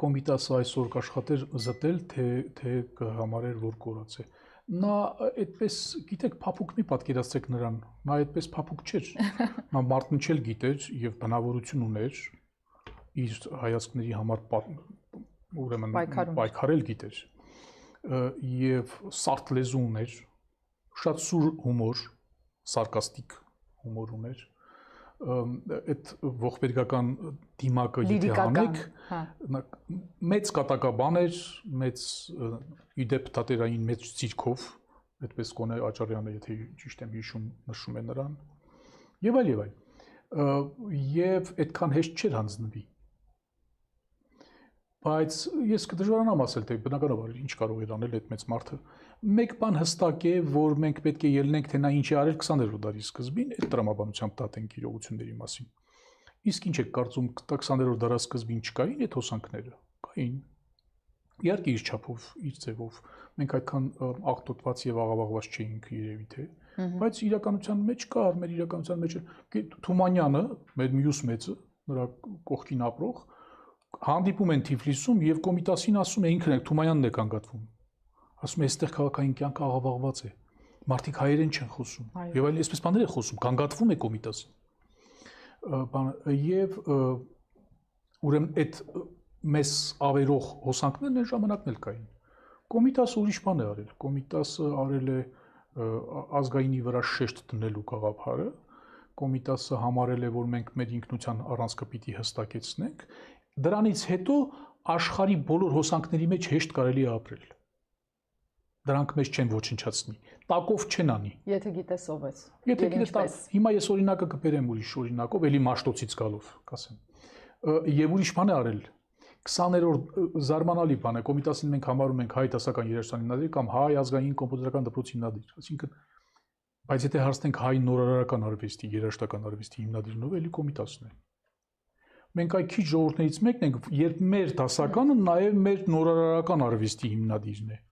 կոմիտասը այսօր կաշխատեր զտել, թե կհամարեր, որ կորած է։ Նա այդպես, գիտեք, փափուկ մի պատկերացրեք նրան, նա այդպես փափուկ չէր։ Նա մարտնչել գիտեր եւ բնավորություն ուներ իր հայացքների համար ուրեմն պայքարել գիտեր եւ սարդ լեզու ուներ, շատ սուր հումոր, սարկաստիկ հումոր ուներ, այդ ողբերգական դիմակը եթե հանեք, մեծ կատակաբան էր, մեծ իդեպ թատերային մեծ ցիրքով, այդպես կոնե Աճարյանը, եթե ճիշտ եմ հիշում, նշում է նրան, եւ այլ եւ այլ, եւ այդքան հեշտ չէր հանձնվի։ Բայց ես կդժվարանամ ասել, թե բնականաբար ինչ կարող էր անել այդ մեծ մարդը։ Մեկ բան հստակ է, որ մենք պետք է ելնենք, թե նա ինչ է արել 20-րդ դարի սկզբին, այդ տրամաբանությամբ տատենք իրողությունների մասին։ Իսկ ինչ եք կարծում, 20-րդ դարասկզբին չկային այդ հոսանքները։ Կային։ Իհարկե իր չափով, իր ձևով։ Մենք այդքան աղտոտված եւ աղավաղված չէինք երևի թե, բայց իրականության մեջ կար, մեր իրականության մեջ Թումանյանը, մեր մյուս մեծը, նրա կողքին ապրող հանդիպում են Թիֆլիսում եւ Կոմիտասին ասում է ինքն է Թումանյանն է կանգատվում։ Ասում է այստեղ քաղաքային կյանքը աղավաղված է։ Մարդիկ հայերեն չեն խոսում։ Եվ այլ այսպես բաներ է խոսում, կանգատվում է Կոմիտասը։ Եվ ուրեմն այդ մեզ ավերող հոսանքներն այն ժամանակն էլ կային։ Կոմիտասը ուրիշ բան է արել։ Կոմիտասը արել է ազգայինի վրա շեշտ դնելու գաղափարը։ Կոմիտասը համարել է, որ մենք մեր ինքնության առանցքը պիտի հստակեցնենք։ Դրանից հետո աշխարհի բոլոր հոսանքների մեջ հեշտ կարելի է ապրել։ Դրանք մեզ չեն ոչնչացնի։ Տակով չեն անի։ Եթե գիտես ով ես։ Եթե գիտես, հիմա ես օրինակը կբերեմ ուրիշ օրինակով, էլի Մաշտոցից գալով, կասեմ։ Եվ ուրիշ բան է արել։ 20-րդ զարմանալի բան է, Կոմիտասին մենք համարում ենք հայ դասական երաժշտության հիմնադիր կամ հայ ազգային կոմպոզիտորական դպրոցի հիմնադիր, այսինքն բայց եթե հարցնենք հայ նորարարական արվեստի, երաժշտական արվեստի հիմնադիրն ով է, էլի Կոմիտասն է։ Մենք այ քիչ ժողովուրդներից մեկն ենք, երբ մեր դասականը նաև մեր նորարարական արվեստի հիմնադիրն է։